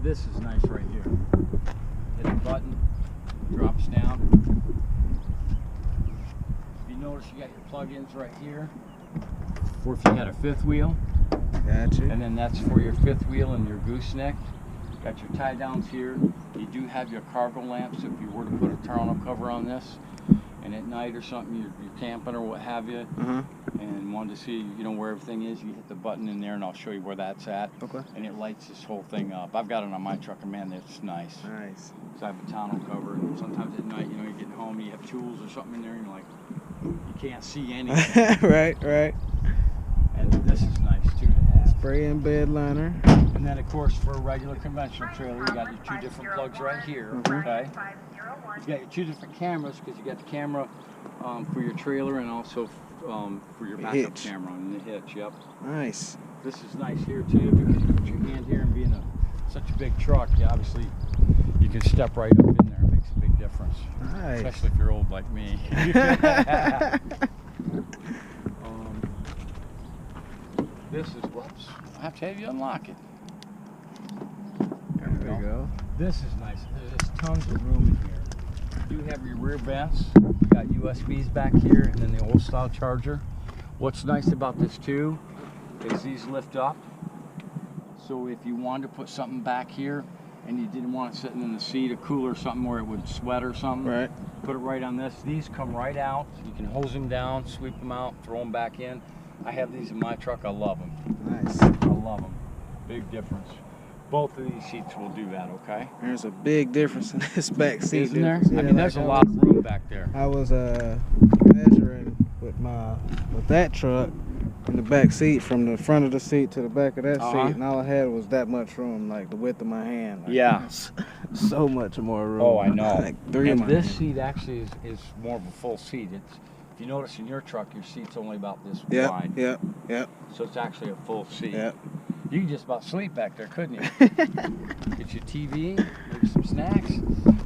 This is nice right here. Hit the button, drops down. If you notice, you got your plug-ins right here. Or if you had a fifth wheel. Gotcha. And then that's for your fifth wheel and your gooseneck. Got your tie downs here. You do have your cargo lamps if you were to put a tonneau cover on this. And at night or something, you're camping or what have you, and wanted to see, you know, where everything is, you hit the button in there, and I'll show you where that's at. Okay. And it lights this whole thing up. I've got it on my truck, and man, it's nice. Nice. So I have a tonneau cover, and sometimes at night, you know, you're getting home, you have tools or something in there, and you're like, you can't see anything. Right, right. And this is nice too to have. Spray and bed liner. And then, of course, for a regular conventional trailer, you got your two different plugs right here. Okay. You got your two different cameras because you got the camera for your trailer and also for your backup camera and the hitch. Yep. Nice. This is nice here too because you put your hand here and being such a big truck, obviously you can step right up in there. It makes a big difference. Nice. Especially if you're old like me. This is, whoops, I have to have you unlock it. There we go. This is nice. There's tons of room in here. You have your rear vents. You got USBs back here and then the old style charger. What's nice about this too is these lift up. So if you wanted to put something back here and you didn't want it sitting in the seat, a cooler or something where it would sweat or something, right, put it right on this. These come right out. You can hose them down, sweep them out, throw them back in. I have these in my truck. I love them. Nice. I love them. Big difference. Both of these seats will do that, okay? There's a big difference in this back seat. Isn't there? Yeah, I mean, there's a lot of room back there. I was measuring with that truck in the back seat from the front of the seat to the back of that seat, and all I had was that much room, like the width of my hand. Like, yeah. So much more room. Oh, I know. Like three and of my this hands. seat actually is more of a full seat. It's, if you notice in your truck, your seat's only about this wide. Yep. So it's actually a full seat. Yep. You could just about sleep back there, couldn't you? Get your TV, maybe some snacks.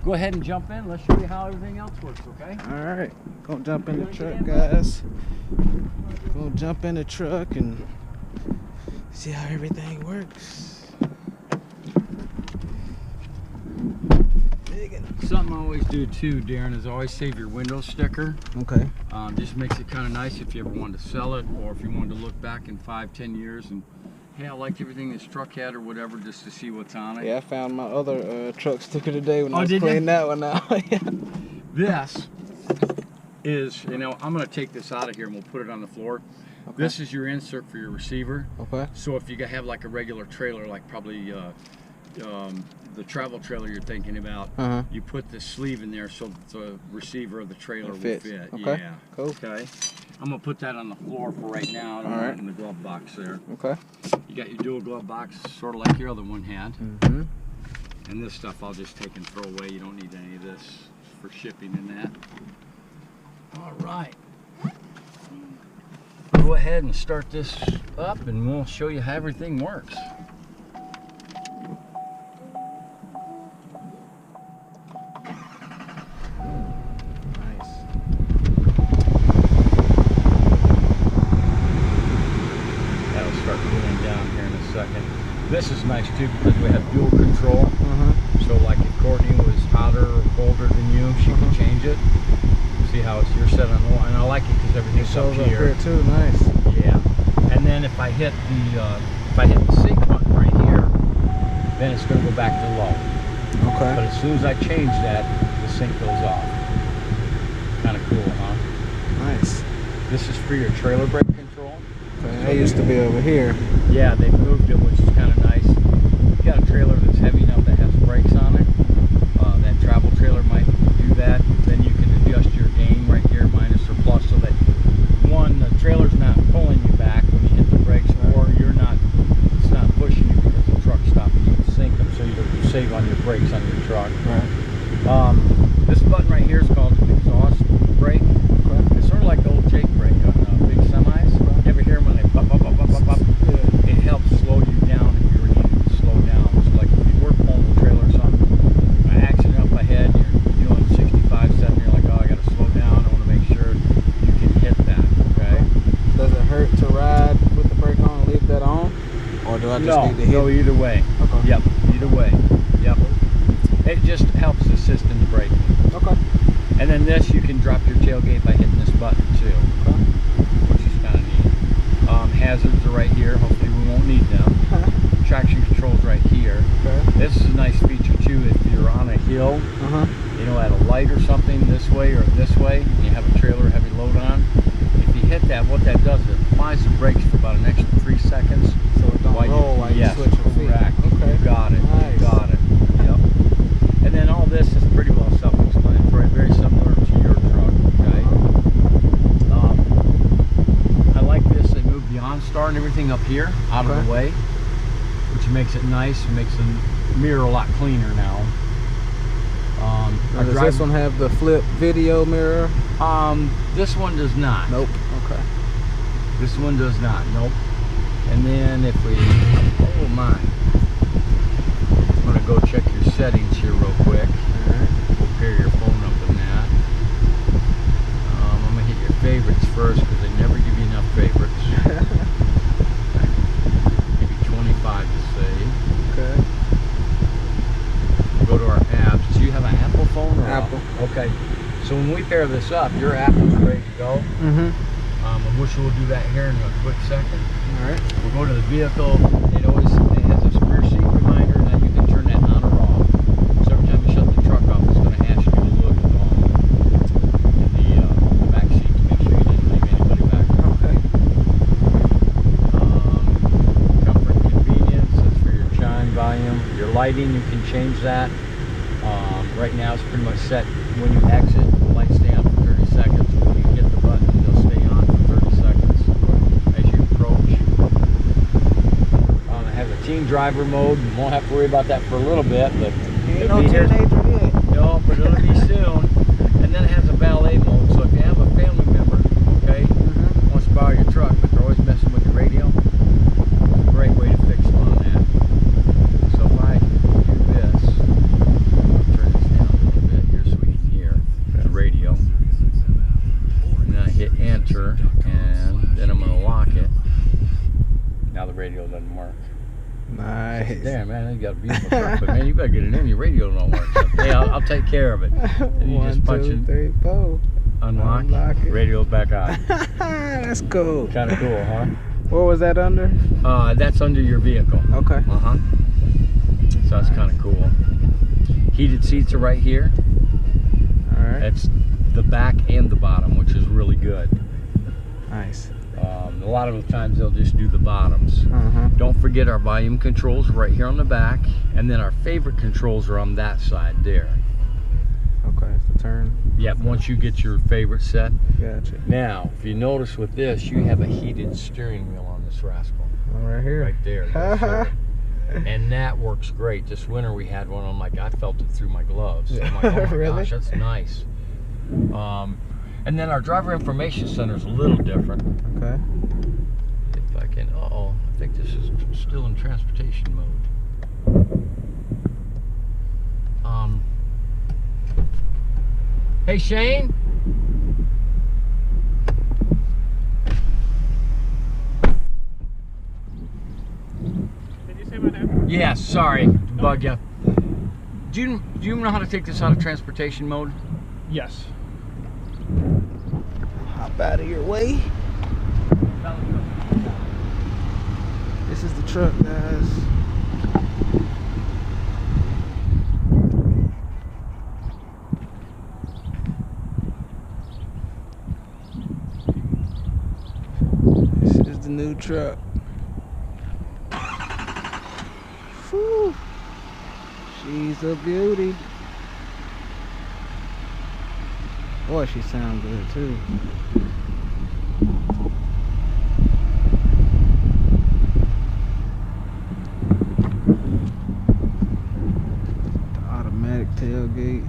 Go ahead and jump in. Let's show you how everything else works, okay? All right. Gonna jump in the truck, guys. Gonna jump in the truck and see how everything works. Something I always do too, Darren, is always save your window sticker. Okay. Just makes it kind of nice if you ever wanted to sell it or if you wanted to look back in 5-10 years and, hey, I liked everything this truck had or whatever, just to see what's on it. Yeah, I found my other truck sticker today when I was did cleaning you? that one out. This is, you know, I'm going to take this out of here and we'll put it on the floor. Okay. This is your insert for your receiver. Okay. So if you have like a regular trailer, like probably the travel trailer you're thinking about, you put the sleeve in there so the receiver of the trailer will fit. Okay. Yeah. Cool. Okay. I'm gonna put that on the floor for right now. All right. In the glove box there. Okay. You got your dual glove box, sort of like your other one had. And this stuff I'll just take and throw away. You don't need any of this for shipping and that. All right. Go ahead and start this up, and we'll show you how everything works. This is nice too because we have dual control. So like if Courtney was hotter or colder than you, she can change it. See how you're set on the one, and I like it because everything's up here too. Nice. Yeah. And then if I hit the sync button right here, then it's going to go back to low. Okay. But as soon as I change that, the sync goes off. Kind of cool, huh? Nice. This is for your trailer brake control. Okay. I used to be over here. Yeah, they've moved it, which is kind of nice. If you got a trailer that's heavy enough that has brakes on it, that travel trailer might do that. Then you can adjust your gain right here, minus or plus, so that one, the trailer's not pulling you back when you hit the brakes, or it's not pushing you because the truck's stopping. You can sync them so you save on your brakes on your truck. Right. This button right here is called an exhaust brake. Okay. It's sort of like the old Jake brake on big semis. You ever hear them when they pop, pop, pop, pop, pop, pop? Yeah. It helps slow you down if you were needing to slow down. So like if you were pulling the trailer or something, accident up ahead, you're doing 65, 70, you're like, oh, I got to slow down. I want to make sure you can hit that, okay? Does it hurt to ride with the brake on and leave that on? Or do I just need to hit? No, either way. Okay. Yep, either way. It just helps assist in the braking. Okay. And then this, you can drop your tailgate by hitting this button too, Okay. which is kind of neat. Hazards are right here. Hopefully we won't need them. Traction controls right here. Okay. This is a nice feature too. If you're on a hill, you know, at a light or something, this way or this way, and you have a trailer heavy load on, if you hit that, what that does is it applies the brakes for about an extra 3 seconds. So it don't roll while you switch your feet. Correct. Okay. You got it. Nice. You got it. Yep. And then all this is pretty well self-explanatory, very similar to your truck. Okay. I like this. They moved the OnStar and everything up here out of the way, which makes it nice. It makes the mirror a lot cleaner now. Does this one have the flip video mirror? This one does not. Nope. Okay. This one does not. Nope. And then if we, oh my, I'm gonna go check your settings here real quick. All right. We'll pair your phone up in that. I'm gonna hit your favorites first because they never give you enough favorites. Give you 25 to save. Okay. We'll go to our apps. Do you have an Apple phone? Or Apple. Okay. So when we pair this up, your Apple's ready to go. I wish we'll do that here in a quick second. All right. We'll go to the vehicle. It has a rear seat reminder, and then you can turn that on or off. So every time you shut the truck off, it's going to ask you to look in the back seat to make sure you didn't leave anybody back. Okay. Comfort and convenience. That's for your chime volume. Your lighting, you can change that. Right now, it's pretty much set. When you exit, the lights stay on for 30 seconds. When you hit the button, they'll stay on for 30 seconds as you approach. I have a teen driver mode. You won't have to worry about that for a little bit, but Ain't no teenager yet. no, but it'll be soon. And then it has a valet mode. So if you have a family member, okay, wants to borrow your truck, but they're always messing with your radio, it's a great way to fix them on that. So if I do this, I'll turn this down a little bit here so we can hear the radio. And then I hit enter, and then I'm going to lock it. Now the radio doesn't work. Nice. Damn, man, you got a beautiful truck, but man, you better get it in. Your radio don't work. So, hey, I'll take care of it. And you just punch 1, 2, 3, 4. unlock it. Radio's back on. That's cool. Kind of cool, huh? What was that under? That's under your vehicle. Okay. So that's kind of cool. Heated seats are right here. All right. That's the back and the bottom, which is really good. Nice. A lot of the times they'll just do the bottoms. Don't forget our volume controls right here on the back, and then our favorite controls are on that side there. Okay, it's the turn. Yep, once you get your favorite set. Gotcha. Now, if you notice with this, you have a heated steering wheel on this rascal. Right here. Right there. Yes, sir. And that works great. This winter we had one, I'm like, I felt it through my gloves. I'm like, oh my Really? gosh, that's nice. And then our driver information center is a little different. Okay. If I can, I think this is still in transportation mode. Hey Shane? Did you say my name? Yeah, sorry, bug ya. Do you know how to take this out of transportation mode? Yes. Hop out of your way. This is the truck, guys. This is the new truck. Whew. She's a beauty. Boy, she sounds good too. The automatic tailgate.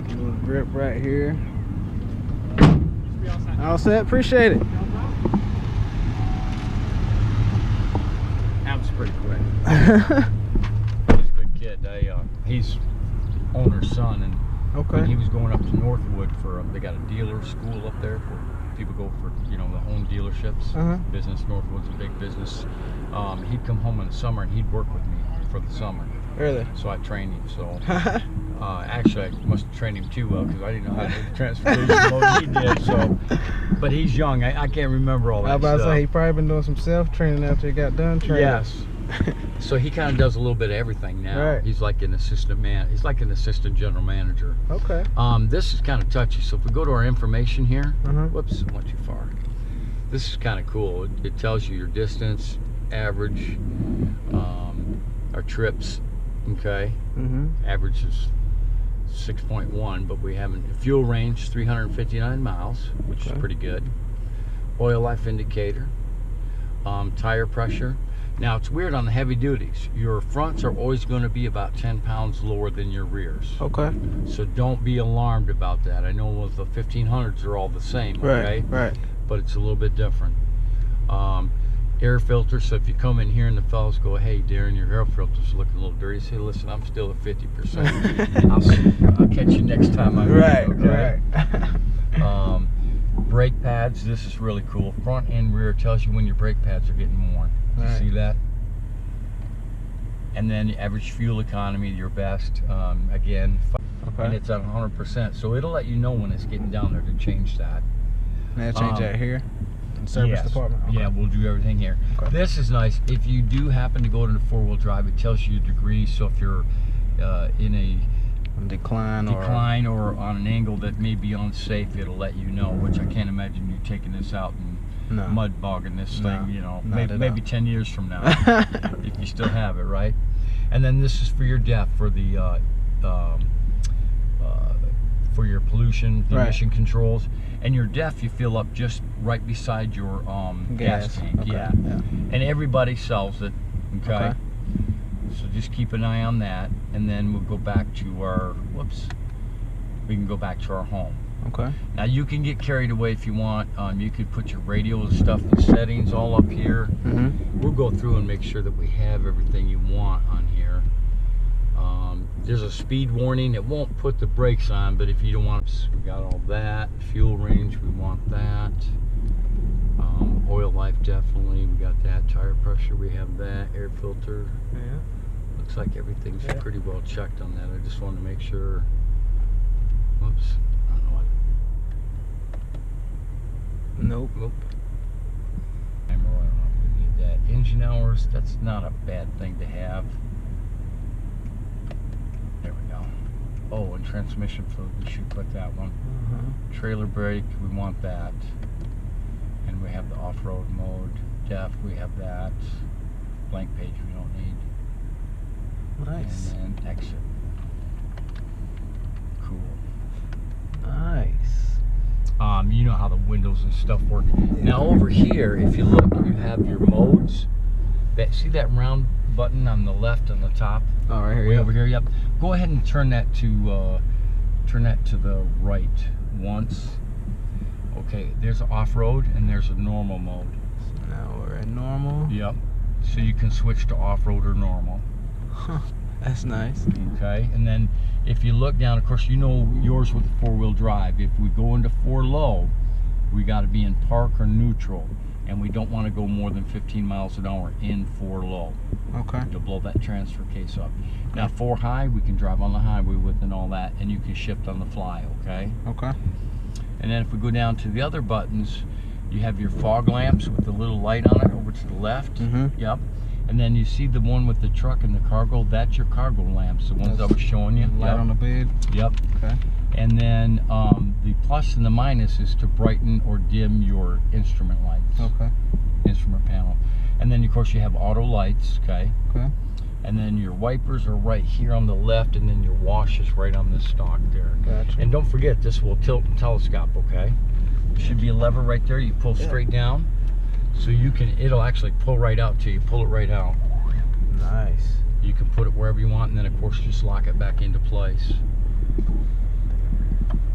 Little grip right here. All set. Appreciate it. That was pretty quick. He's a good kid. He's owner's son, and when he was going up to Northwood for they got a dealer school up there for people go for, you know, the own dealerships, business. Northwood's a big business. He'd come home in the summer and he'd work with me for the summer. Really? So I trained him. So actually, I must have trained him too well because I didn't know how to do the transportation mode he did. So, but he's young. I can't remember all that I was about stuff. to say he probably been doing some self training after he got done training. Yes. So he kind of does a little bit of everything now. Right. He's like an assistant man. He's like an assistant general manager. Okay. This is kind of touchy. So if we go to our information here, whoops, I went too far. This is kind of cool. It tells you your distance, average, our trips. Okay. Average is 6.1, but we have a fuel range 359 miles, which is pretty good. Oil life indicator, tire pressure. Now it's weird on the heavy duties. Your fronts are always going to be about 10 pounds lower than your rears. Okay. So don't be alarmed about that. I know with the 1500s they're all the same. Okay. Right. But it's a little bit different. Air filter. So if you come in here and the fellas go, "Hey, Darren, your air filter's looking a little dirty," say, "Listen, I'm still at 50%. I'll catch you next time I'm here." Okay. Right. Brake pads. This is really cool. Front and rear tells you when your brake pads are getting worn. You see that? And then average fuel economy, your best. Again, and it's at 100%. So it'll let you know when it's getting down there to change that. And change that here? In service department? Okay. Yeah, we'll do everything here. Okay. This is nice. If you do happen to go to the 4-wheel drive, it tells you your degree. So if you're in a decline or on an angle that may be unsafe, it'll let you know, which I can't imagine you taking this out and mud bogging this thing, you know, maybe 10 years from now, if you still have it, right? And then this is for your DEF, for the for your pollution emission controls. And your DEF you fill up just right beside your gas tank. Yeah. And everybody sells it. Okay. So just keep an eye on that, and then we'll go back to our we can go back to our home. Okay. Now you can get carried away if you want. You could put your radio and stuff and settings all up here. We'll go through and make sure that we have everything you want on here. There's a speed warning. It won't put the brakes on, but if you don't want, we got all that. Fuel range, we want that. Oil life, definitely. We got that. Tire pressure, we have that. Air filter. Yeah. Looks like everything's pretty well checked on that. I just want to make sure. Whoops. I don't know what. Nope. Camera, I don't know if we need that. Engine hours, that's not a bad thing to have. There we go. Oh, and transmission fluid, we should put that one. Trailer brake, we want that. And we have the off-road mode. DEF, we have that. Blank page we don't need. Nice. And then exit. Cool. Nice. You know how the windows and stuff work. Now over here, if you look, you have your modes. See that round button on the left on the top? Oh, right here. Way over here. Yep. Go ahead and turn that to the right once. Okay. There's off-road and there's a normal mode. So now we're at normal. Yep. So you can switch to off-road or normal. That's nice. Okay. And then if you look down, of course, you know yours with the 4-wheel drive. If we go into 4 low, we got to be in park or neutral, and we don't want to go more than 15 miles an hour in 4 low. Okay. To blow that transfer case up. Now 4 high, we can drive on the highway with and all that, and you can shift on the fly. Okay. Okay. And then if we go down to the other buttons, you have your fog lamps with the little light on it over to the left. Yep. And then you see the one with the truck and the cargo. That's your cargo lamps, the ones I was showing you. Light on the bed. Yep. Okay. And then the plus and the minus is to brighten or dim your instrument lights. Okay. Instrument panel. And then of course you have auto lights. Okay. Okay. And then your wipers are right here on the left, and then your wash is right on this stalk there. Gotcha. And don't forget, this will tilt and telescope. Okay. There should be a lever right there. You pull straight down. So you can, it'll actually pull right out till you pull it right out. Nice. You can put it wherever you want, and then of course just lock it back into place.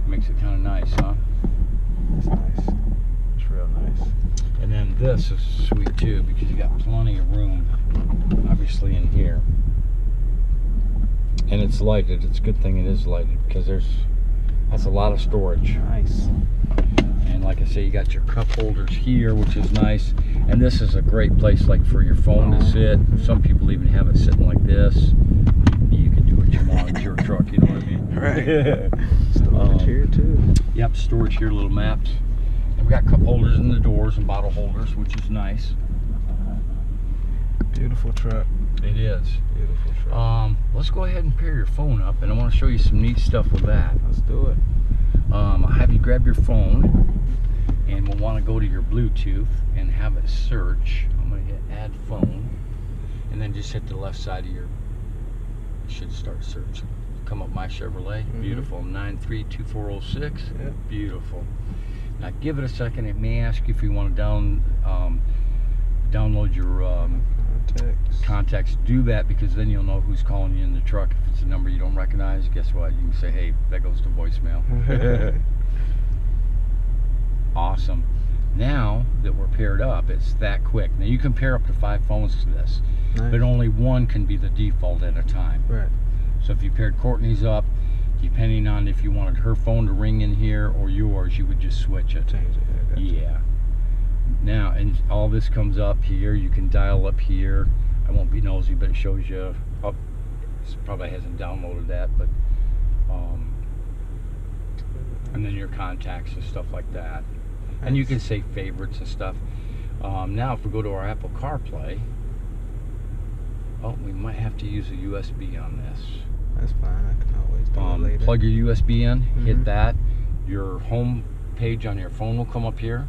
Makes it kind of nice, huh? It's nice. It's real nice. And then this is sweet too, because you got plenty of room, obviously, in here. And it's lighted. It's a good thing it is lighted, because that's a lot of storage. Nice. And like I say, you got your cup holders here, which is nice. And this is a great place like for your phone to sit. Some people even have it sitting like this. You can do what you want. It's your truck, you know what I mean? Right. Storage here too. Yep, storage here, little maps. And we got cup holders in the doors and bottle holders, which is nice. Beautiful truck. It is. Beautiful truck. Let's go ahead and pair your phone up, and I want to show you some neat stuff with that. Let's do it. I'll have you grab your phone, and we'll want to go to your Bluetooth and have it search. I'm going to hit add phone, and then just hit the left side of your, it should start searching. Come up my Chevrolet, beautiful, 932406, Yep. Beautiful. Now give it a second. It may ask you if you want to download your contacts. Do that, because then you'll know who's calling you in the truck. If it's a number you don't recognize, guess what? You can say, hey, that goes to voicemail. Awesome. Now that we're paired up, it's that quick. Now you can pair up to 5 phones to this, nice. But only one can be the default at a time. Right. So if you paired Courtney's up, depending on if you wanted her phone to ring in here or yours, you would just switch it. Change it. Yeah. Now, and all this comes up here. You can dial up here. I won't be nosy, but it shows you up. It probably hasn't downloaded that, but and then your contacts and stuff like that. Nice. And you can save favorites and stuff. Now, if we go to our Apple CarPlay, oh, we might have to use a USB on this. That's fine. I can always do it later. Plug your USB in. Hit that. Your home page on your phone will come up here.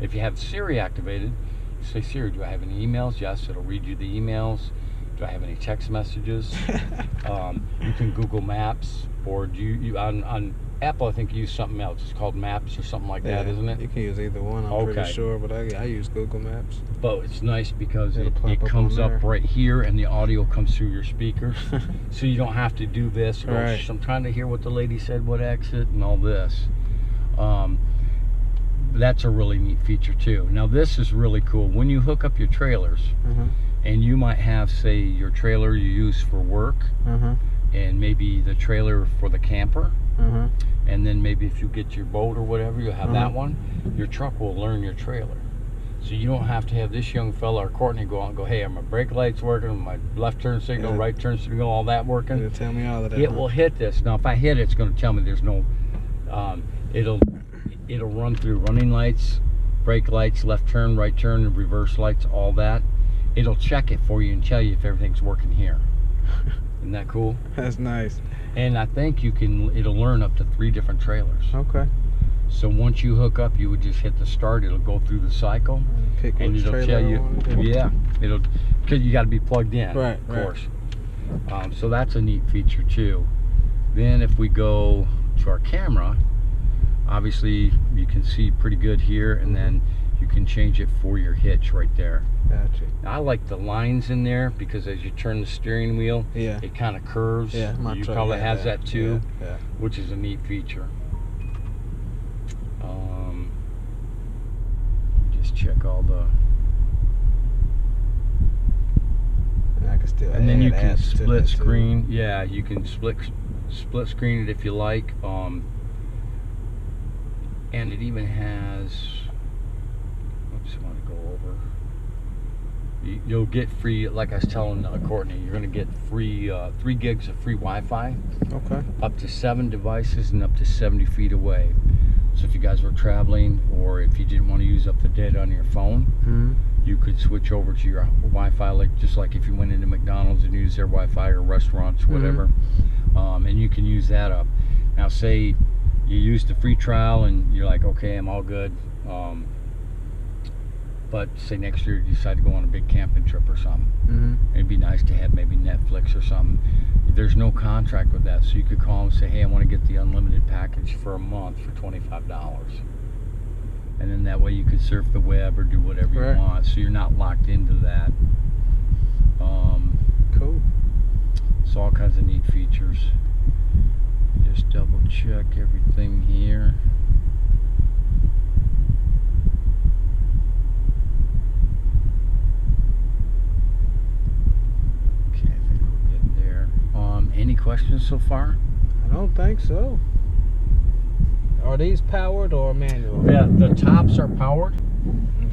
If you have Siri activated, you say, Siri, do I have any emails? Yes, it'll read you the emails. Do I have any text messages? You can Google Maps, or do you on Apple, I think you use something else. It's called Maps or something like that, isn't it? You can use either one, I'm pretty sure, but I use Google Maps. But it's nice because it comes up right here, and the audio comes through your speakers. So you don't have to do this. Right. I'm trying to hear what the lady said, what exit, and all this. That's a really neat feature too. Now this is really cool. When you hook up your trailers, and you might have, say, your trailer you use for work, and maybe the trailer for the camper, and then maybe if you get your boat or whatever, you'll have that one. Your truck will learn your trailer. So you don't have to have this young fella or Courtney go out and go, hey, are my brake lights working, my left turn signal, right turn signal, all that working? It'll tell me all of that. It will hit this. Now if I hit it, it's going to tell me there's no, it'll run through running lights, brake lights, left turn, right turn, reverse lights, all that. It'll check it for you and tell you if everything's working here. Isn't that cool? That's nice. And I think it'll learn up to 3 different trailers. Okay. So once you hook up, you would just hit the start. It'll go through the cycle, and it'll tell you. Yeah, because you got to be plugged in, right? Of course. So that's a neat feature too. Then if we go to our camera, obviously you can see pretty good here, and then you can change it for your hitch right there. Gotcha. Now, I like the lines in there because as you turn the steering wheel, it kind of curves. Yeah, my you truck probably has that too, yeah. Which is a neat feature. Just check all the. And I can still. And then you can split screen. Yeah, you can split screen it if you like. And it even has. Oops, I want to go over. You'll get free, like I was telling Courtney, you're going to get free 3 gigs of free Wi-Fi. Okay. Up to 7 devices and up to 70 feet away. So if you guys were traveling, or if you didn't want to use up the data on your phone, you could switch over to your Wi-Fi, just like if you went into McDonald's and used their Wi-Fi, or restaurants, whatever. And you can use that up. Now, say you used the free trial and you're like, okay, I'm all good. But say next year you decide to go on a big camping trip or something. It'd be nice to have maybe Netflix or something. There's no contract with that, so you could call and say, hey, I want to get the unlimited package for a month for $25. And then that way you could surf the web or do whatever you want, so you're not locked into that. Cool. So all kinds of neat features. Just double check everything here. Any questions so far? I don't think so. Are these powered or manual? Yeah, the tops are powered.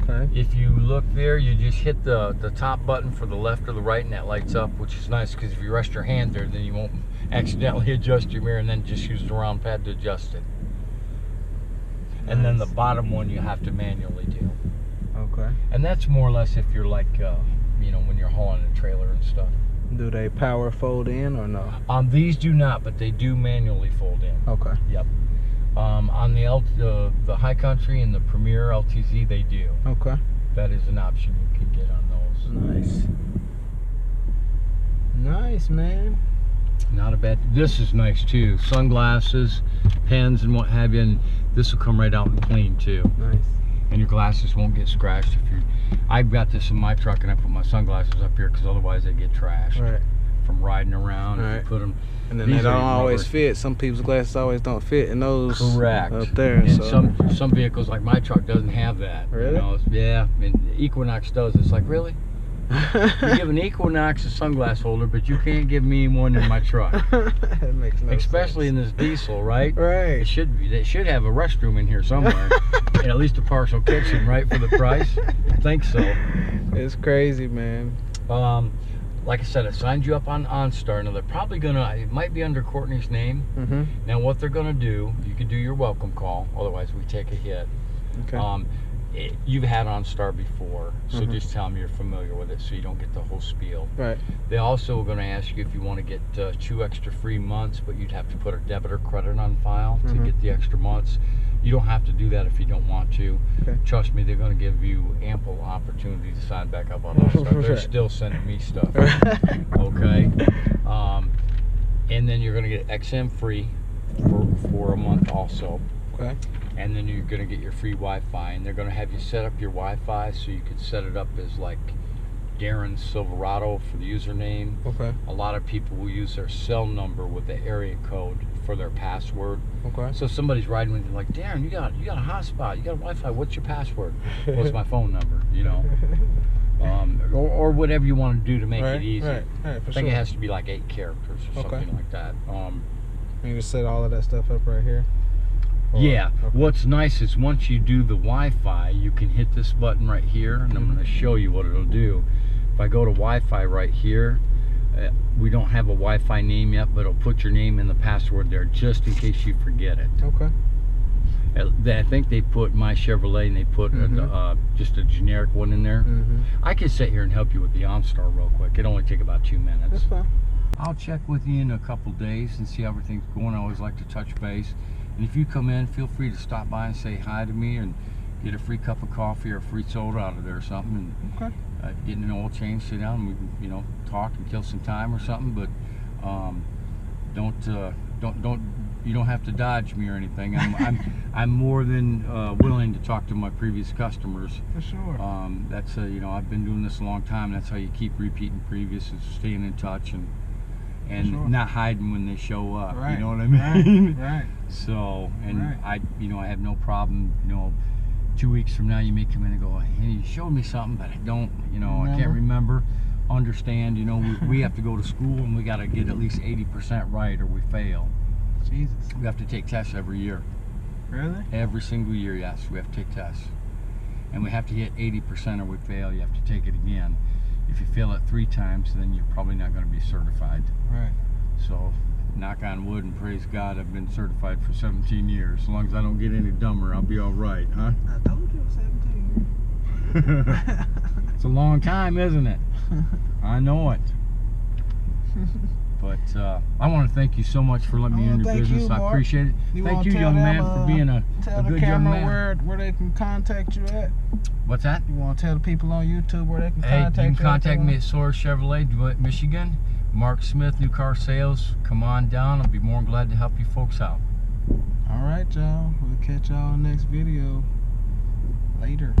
Okay. If you look there, you just hit the top button for the left or the right, and that lights up, which is nice because if you rest your hand there, then you won't accidentally adjust your mirror, and then just use the round pad to adjust it. Nice. And then the bottom one you have to manually do. Okay. And that's more or less if you're like, you know, when you're hauling a trailer and stuff. Do they power fold in or no? These do not, but they do manually fold in. Okay. Yep. On the High Country and the Premier LTZ, they do. Okay. That is an option you can get on those. Nice. Nice, man. Not a bad. This is nice too. Sunglasses, pens, and what have you. And this will come right out and clean too. Nice. And your glasses won't get scratched if you. I've got this in my truck, and I put my sunglasses up here because otherwise they get trashed. Right. From riding around. Right. If you put them. And then they don't always fit. Some people's glasses always don't fit in those. Correct. Up there. And so. some vehicles, like my truck, doesn't have that. Really? You know, yeah. And Equinox does. It's like, really? You give an Equinox a sunglass holder, but you can't give me one in my truck. That makes no Especially sense. in this diesel, right? Right. It should be. They should have a restroom in here somewhere, and at least a partial kitchen, right, for the price. I think so. It's crazy, man. Like I said, I signed you up on OnStar. Now they're probably gonna. It might be under Courtney's name. Mm-hmm. Now what they're gonna do, you can do your welcome call. Otherwise, we take a hit. Okay. You've had OnStar before, so Mm-hmm. just tell them you're familiar with it so you don't get the whole spiel. Right. They also are going to ask you if you want to get 2 extra free months, but you'd have to put a debit or credit on file to Mm-hmm. get the extra months. You don't have to do that if you don't want to. Okay. Trust me, they're going to give you ample opportunity to sign back up on OnStar. They're Right. still sending me stuff. Okay. And then you're going to get XM free for a month also. Okay. And then you're going to get your free Wi-Fi, and they're going to have you set up your Wi-Fi so you can set it up as like Darren Silverado for the username. Okay. A lot of people will use their cell number with the area code for their password. Okay. So if somebody's riding with you like, Darren, you got a hotspot, you got a Wi-Fi, what's your password? Well, it's my phone number, you know. Or whatever you want to do to make it easy. Right, for I think sure. it has to be like 8 characters or something like that. You just set all of that stuff up right here? Yeah. Okay. What's nice is once you do the Wi-Fi, you can hit this button right here, and I'm going to show you what it'll do. If I go to Wi-Fi right here, we don't have a Wi-Fi name yet, but it'll put your name and the password there just in case you forget it. Okay. I think they put my Chevrolet, and they put just a generic one in there. Mm-hmm. I could sit here and help you with the OnStar real quick. It'll only take about 2 minutes. That's fine. I'll check with you in a couple days and see how everything's going. I always like to touch base. And if you come in, feel free to stop by and say hi to me and get a free cup of coffee or a free soda out of there or something. And, Okay. get an oil change, sit down, and we can, you know, talk and kill some time or something. But you don't have to dodge me or anything. I'm more than willing to talk to my previous customers. For sure. That's you know, I've been doing this a long time. That's how you keep repeating previous, is staying in touch and Sure. not hiding when they show up. Right. You know what I mean? Right. So, and Right. I have no problem. 2 weeks from now, you may come in and go, hey, you showed me something, but I don't. I can't remember. Understand? We have to go to school, and we got to get at least 80% right, or we fail. Jesus. We have to take tests every year. Really? Every single year, yes, we have to take tests. And we have to hit 80% or we fail. You have to take it again. If you fail it 3 times, then you're probably not going to be certified. Right. So, knock on wood and praise God, I've been certified for 17 years. As long as I don't get any dumber, I'll be all right, huh? I told you it was 17. It's a long time, isn't it? I know it. But I want to thank you so much for letting me in your business. I appreciate it. Thank you, young man, for being a good young man. Where they can contact you at? What's that? You want to tell the people on YouTube where they can Hey, contact you? you can contact me at Sawyers Chevrolet, Michigan. Mark Smith, New Car Sales. Come on down. I'll be more than glad to help you folks out. All right, y'all. We'll catch y'all in the next video. Later.